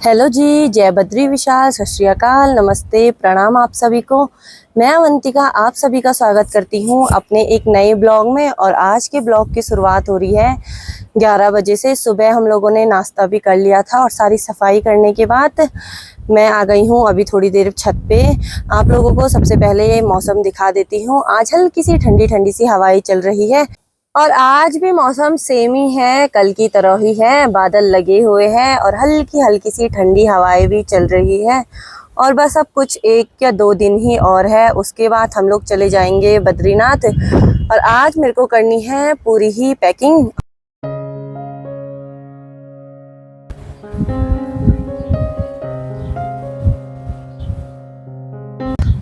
Hello जी, जय बद्री विशाल, सत श्री अकाल, नमस्ते, प्रणाम आप सभी को। मैं अवंतिका आप सभी का स्वागत करती हूँ अपने एक नए ब्लॉग में। और आज के ब्लॉग की शुरुआत हो रही है 11 बजे से। सुबह हम लोगों ने नाश्ता भी कर लिया था और सारी सफाई करने के बाद मैं आ गई हूँ अभी थोड़ी देर छत पे। आप लोगों को सबसे पहले मौसम दिखा देती हूँ। आज हल्की सी ठंडी ठंडी सी हवाएं चल रही है और आज भी मौसम सेम ही है, कल की तरह ही है। बादल लगे हुए हैं और हल्की हल्की सी ठंडी हवाएं भी चल रही है। और बस अब कुछ 1 या 2 दिन ही और है, उसके बाद हम लोग चले जाएंगे बद्रीनाथ। और आज मेरे को करनी है पूरी ही पैकिंग।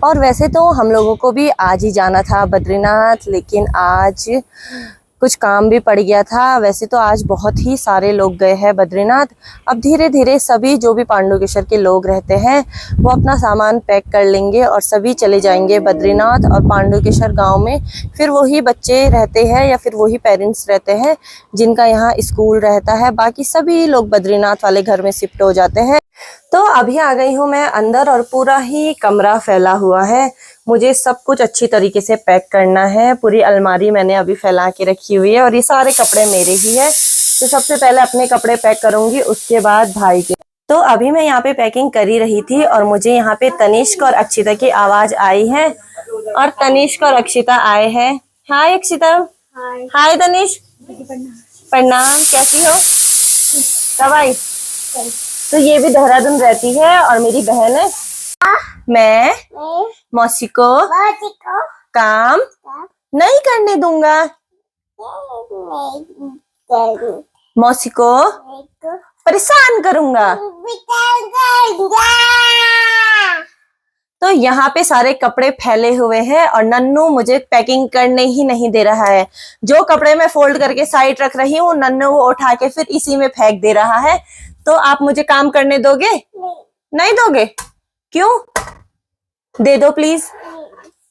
और वैसे तो हम लोगों को भी आज ही जाना था बद्रीनाथ, लेकिन आज कुछ काम भी पड़ गया था। वैसे तो आज बहुत ही सारे लोग गए हैं बद्रीनाथ। अब धीरे धीरे सभी जो भी पांडुकेश्वर के लोग रहते हैं वो अपना सामान पैक कर लेंगे और सभी चले जाएंगे बद्रीनाथ। और पांडुकेश्वर गांव में फिर वही बच्चे रहते हैं या फिर वही पेरेंट्स रहते हैं जिनका यहाँ स्कूल रहता है। बाकी सभी लोग बद्रीनाथ वाले घर में शिफ्ट हो जाते हैं। तो अभी आ गई हूँ मैं अंदर और पूरा ही कमरा फैला हुआ है। मुझे सब कुछ अच्छी तरीके से पैक करना है। पूरी अलमारी मैंने अभी फैला के रखी हुई है और ये सारे कपड़े मेरे ही है। तो सबसे पहले अपने कपड़े पैक करूंगी, उसके बाद भाई के। तो अभी मैं यहाँ पे पैकिंग कर ही रही थी और मुझे यहाँ पे तनिष्क और अक्षिता की आवाज आई है। और तनिष्क और अक्षिता आए हैं। हाय अक्षिता। हाय तनिष्क। प्रणाम, कैसी हो? कब आई? तो ये भी देहरादून रहती है और मेरी बहन है। मैं मौसी को काम नहीं करने दूंगा। मौसी को परेशान करूंगा। तो यहाँ पे सारे कपड़े फैले हुए हैं और नन्नू मुझे पैकिंग करने ही नहीं दे रहा है। जो कपड़े मैं फोल्ड करके साइड रख रही हूँ नन्नू वो उठा के फिर इसी में फेंक दे रहा है। तो आप मुझे काम करने दोगे? नहीं दोगे? क्यों? दे दो प्लीज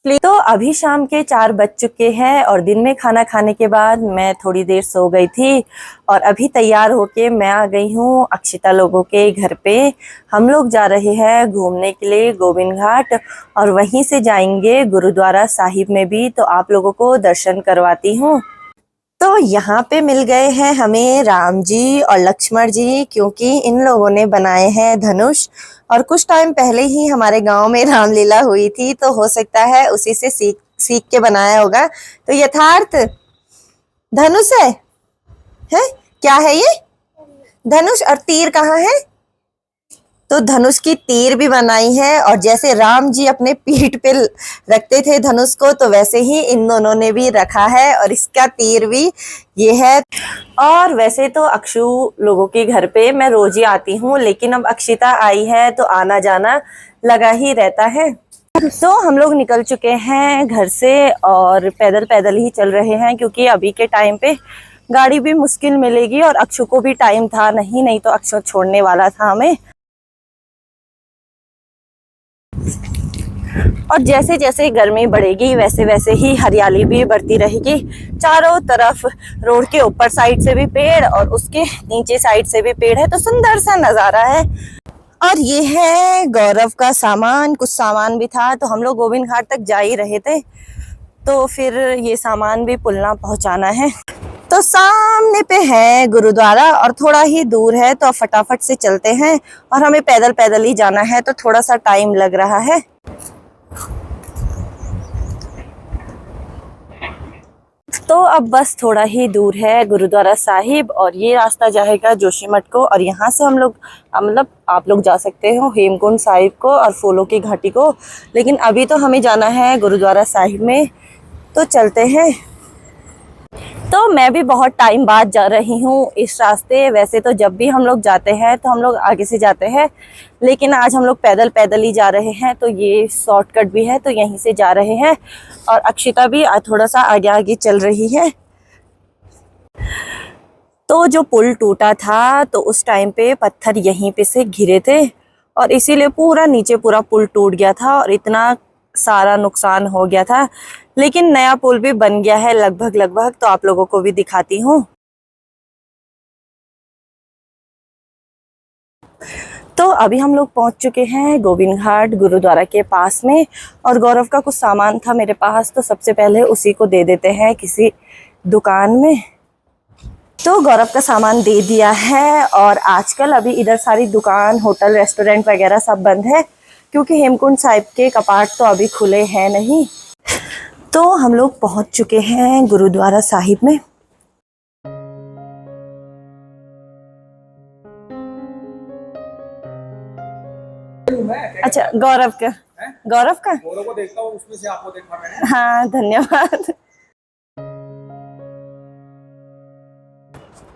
प्लीज। तो अभी शाम के 4 बज चुके हैं और दिन में खाना खाने के बाद मैं थोड़ी देर सो गई थी और अभी तैयार होके मैं आ गई हूँ अक्षिता लोगों के घर पे। हम लोग जा रहे हैं घूमने के लिए गोविंद घाट और वहीं से जाएंगे गुरुद्वारा साहिब में भी। तो आप लोगों को दर्शन करवाती हूँ। तो यहाँ पे मिल गए हैं हमें राम जी और लक्ष्मण जी, क्योंकि इन लोगों ने बनाए हैं धनुष। और कुछ टाइम पहले ही हमारे गांव में रामलीला हुई थी, तो हो सकता है उसी से सीख के बनाया होगा। तो यथार्थ धनुष है? क्या है ये? धनुष। और तीर कहाँ है? तो धनुष की तीर भी बनाई है। और जैसे राम जी अपने पीठ पे रखते थे धनुष को, तो वैसे ही इन दोनों ने भी रखा है और इसका तीर भी ये है। और वैसे तो अक्षु लोगों के घर पे मैं रोज ही आती हूँ, लेकिन अब अक्षिता आई है तो आना जाना लगा ही रहता है। तो हम लोग निकल चुके हैं घर से और पैदल पैदल ही चल रहे हैं, क्योंकि अभी के टाइम पे गाड़ी भी मुश्किल मिलेगी और अक्षु को भी टाइम था नहीं तो अक्षु छोड़ने वाला था हमें। और जैसे जैसे गर्मी बढ़ेगी वैसे वैसे ही हरियाली भी बढ़ती रहेगी। चारों तरफ रोड के ऊपर साइड से भी पेड़ और उसके नीचे साइड से भी पेड़ है, तो सुंदर सा नजारा है। और ये है गौरव का सामान। कुछ सामान भी था, तो हम लोग गोविंद घाट तक जा ही रहे थे, तो फिर ये सामान भी पुलना पहुंचाना है। तो सामने पे है गुरुद्वारा और थोड़ा ही दूर है, तो फटाफट से चलते हैं। और हमें पैदल पैदल ही जाना है, तो थोड़ा सा टाइम लग रहा है। तो अब बस थोड़ा ही दूर है गुरुद्वारा साहिब और ये रास्ता जाएगा जोशीमठ को। और यहाँ से हम लोग मतलब आप लोग जा सकते हो हेमकुंड साहिब को और फूलों की घाटी को, लेकिन अभी तो हमें जाना है गुरुद्वारा साहिब में। तो चलते हैं। तो मैं भी बहुत टाइम बाद जा रही हूँ इस रास्ते। वैसे तो जब भी हम लोग जाते हैं तो हम लोग आगे से जाते हैं, लेकिन आज हम लोग पैदल पैदल ही जा रहे हैं, तो ये शॉर्टकट भी है तो यहीं से जा रहे हैं। और अक्षिता भी थोड़ा सा आगे आगे चल रही है। तो जो पुल टूटा था तो उस टाइम पे पत्थर यहीं पे से गिरे थे और इसीलिए पूरा नीचे पूरा पुल टूट गया था और इतना सारा नुकसान हो गया था। लेकिन नया पुल भी बन गया है लगभग, तो आप लोगों को भी दिखाती हूँ। तो अभी हम लोग पहुंच चुके हैं गोविंद घाट गुरुद्वारा के पास में, और गौरव का कुछ सामान था मेरे पास, तो सबसे पहले उसी को दे देते हैं किसी दुकान में। तो गौरव का सामान दे दिया है, और आजकल अभी इधर सारी दुकान, होटल, रेस्टोरेंट वगैरह सब बंद है, क्योंकि हेमकुंड साहिब के कपाट तो अभी खुले हैं नहीं। तो हम लोग पहुंच चुके हैं गुरुद्वारा साहिब में। अच्छा, गौरव का गौरव को देखता हूँ, उसमें से आपको देखा मैंने। हाँ, धन्यवाद।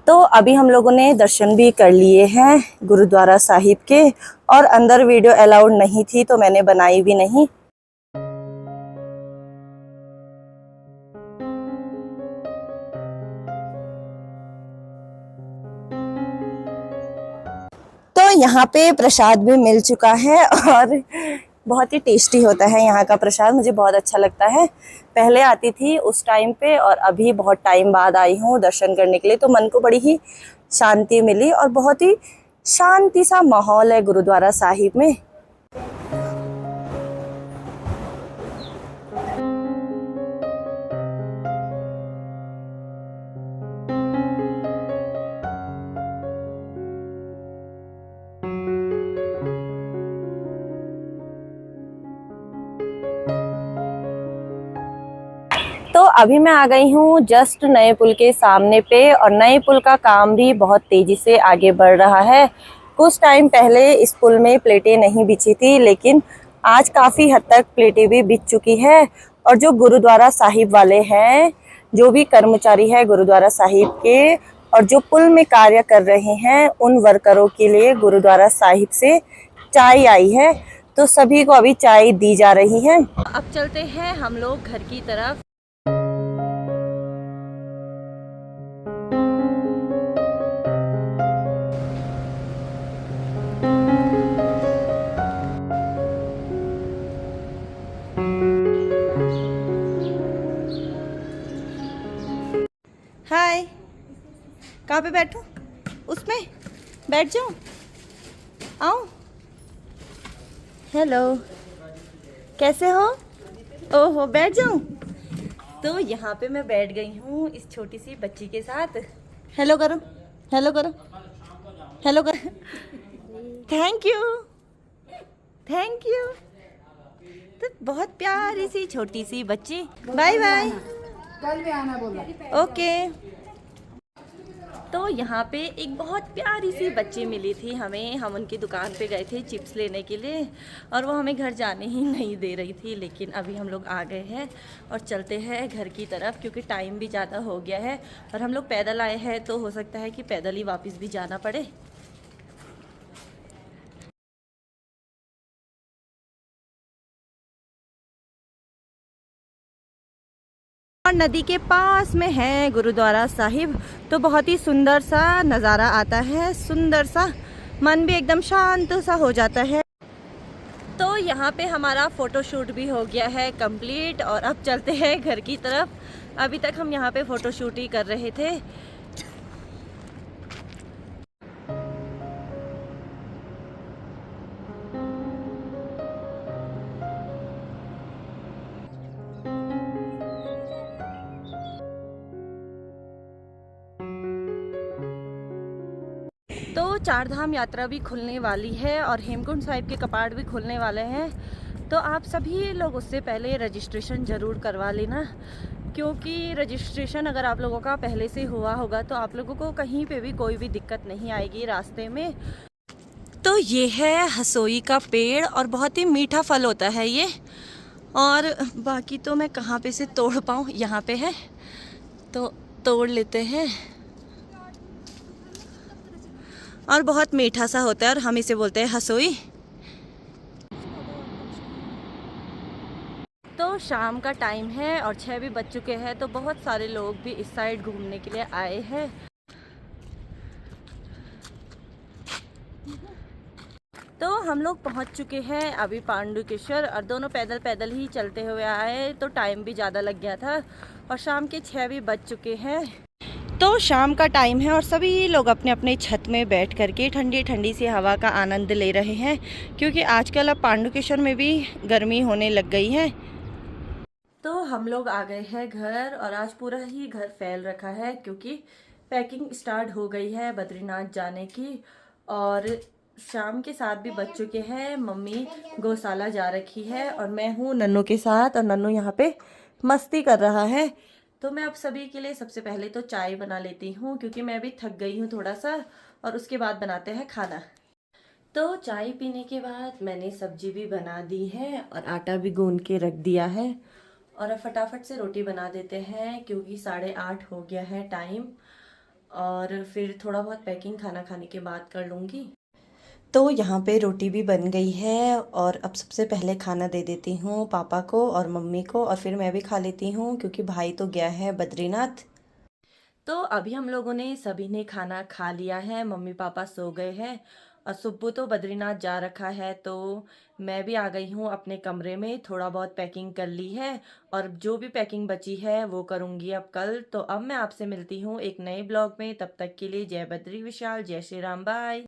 तो अभी हम लोगों ने दर्शन भी कर लिए हैं गुरुद्वारा साहिब के, और अंदर वीडियो अलाउड नहीं थी तो मैंने बनाई भी नहीं। तो यहाँ पे प्रसाद भी मिल चुका है, और बहुत ही टेस्टी होता है यहाँ का प्रसाद, मुझे बहुत अच्छा लगता है। पहले आती थी उस टाइम पे, और अभी बहुत टाइम बाद आई हूँ दर्शन करने के लिए, तो मन को बड़ी ही शांति मिली, और बहुत ही शांति सा माहौल है गुरुद्वारा साहिब में। तो अभी मैं आ गई हूँ जस्ट नए पुल के सामने पे, और नए पुल का काम भी बहुत तेज़ी से आगे बढ़ रहा है। कुछ टाइम पहले इस पुल में प्लेटें नहीं बिछी थी, लेकिन आज काफ़ी हद तक प्लेटें भी बिछ चुकी है। और जो गुरुद्वारा साहिब वाले हैं, जो भी कर्मचारी है गुरुद्वारा साहिब के, और जो पुल में कार्य कर रहे हैं, उन वर्करों के लिए गुरुद्वारा साहिब से चाय आई है, तो सभी को अभी चाय दी जा रही है। अब चलते हैं हम लोग घर की तरफ। हाय, कहाँ पे बैठूं? उसमें बैठ जाऊं? आओ। हेलो, कैसे हो? ओहो, बैठ जाऊं? तो यहाँ पे मैं बैठ गई हूँ इस छोटी सी बच्ची के साथ। हेलो करो, हेलो करो, हेलो करो। Thank you, thank you. तो बहुत प्यारी सी छोटी सी बच्ची। बाय बाय, कल भी आना बोला। ओके। तो यहाँ पे एक बहुत प्यारी सी बच्ची मिली थी हमें, हम उनकी दुकान पे गए थे चिप्स लेने के लिए, और वो हमें घर जाने ही नहीं दे रही थी। लेकिन अभी हम लोग आ गए हैं और चलते हैं घर की तरफ, क्योंकि टाइम भी ज़्यादा हो गया है, और हम लोग पैदल आए हैं, तो हो सकता है कि पैदल ही वापस भी जाना पड़े। और नदी के पास में है गुरुद्वारा साहिब, तो बहुत ही सुंदर सा नज़ारा आता है, सुंदर सा, मन भी एकदम शांत सा हो जाता है। तो यहाँ पे हमारा फ़ोटोशूट भी हो गया है कंप्लीट, और अब चलते हैं घर की तरफ। अभी तक हम यहाँ पे फ़ोटोशूट ही कर रहे थे। तो चार धाम यात्रा भी खुलने वाली है, और हेमकुंड साहिब के कपाट भी खुलने वाले हैं, तो आप सभी लोग उससे पहले रजिस्ट्रेशन ज़रूर करवा लेना, क्योंकि रजिस्ट्रेशन अगर आप लोगों का पहले से हुआ होगा तो आप लोगों को कहीं पे भी कोई भी दिक्कत नहीं आएगी रास्ते में। तो ये है हसोई का पेड़, और बहुत ही मीठा फल होता है ये, और बाकी तो मैं कहाँ पे से तोड़ पाऊँ, यहाँ पे है तो तोड़ लेते हैं। और बहुत मीठा सा होता है, और हम इसे बोलते हैं हसोई। तो शाम का टाइम है और 6 भी बज चुके हैं, तो बहुत सारे लोग भी इस साइड घूमने के लिए आए हैं। तो हम लोग पहुंच चुके हैं अभी पांडुकेश्वर, और दोनों पैदल पैदल ही चलते हुए आए, तो टाइम भी ज़्यादा लग गया था, और शाम के 6 भी बज चुके हैं। तो तो शाम का टाइम है और सभी लोग अपने अपने छत में बैठ करके ठंडी ठंडी सी हवा का आनंद ले रहे हैं, क्योंकि आजकल अब पांडुकेश्वर में भी गर्मी होने लग गई है। तो हम लोग आ गए हैं घर और आज पूरा ही घर फैल रखा है, क्योंकि पैकिंग स्टार्ट हो गई है बद्रीनाथ जाने की। और शाम के 7 भी बज चुके हैं। मम्मी गौशाला जा रखी है और मैं हूँ नन्नू के साथ, और नन्नू यहाँ पे मस्ती कर रहा है। तो मैं अब सभी के लिए सबसे पहले तो चाय बना लेती हूँ, क्योंकि मैं भी थक गई हूँ थोड़ा सा, और उसके बाद बनाते हैं खाना। तो चाय पीने के बाद मैंने सब्जी भी बना दी है और आटा भी गूंद के रख दिया है। और अब फटाफट से रोटी बना देते हैं, क्योंकि 8:30 हो गया है टाइम। और फिर थोड़ा बहुत पैकिंग खाना खाने के बाद कर लूँगी। तो यहाँ पे रोटी भी बन गई है और अब सबसे पहले खाना दे देती हूँ पापा को और मम्मी को, और फिर मैं भी खा लेती हूँ, क्योंकि भाई तो गया है बद्रीनाथ। तो अभी हम लोगों ने सभी ने खाना खा लिया है, मम्मी पापा सो गए हैं और सुब्बू तो बद्रीनाथ जा रखा है। तो मैं भी आ गई हूँ अपने कमरे में, थोड़ा बहुत पैकिंग कर ली है और जो भी पैकिंग बची है वो करूँगी अब कल। तो अब मैं आपसे मिलती हूँ एक नए ब्लॉग में, तब तक के लिए जय बद्री विशाल, जय श्री राम, बाय।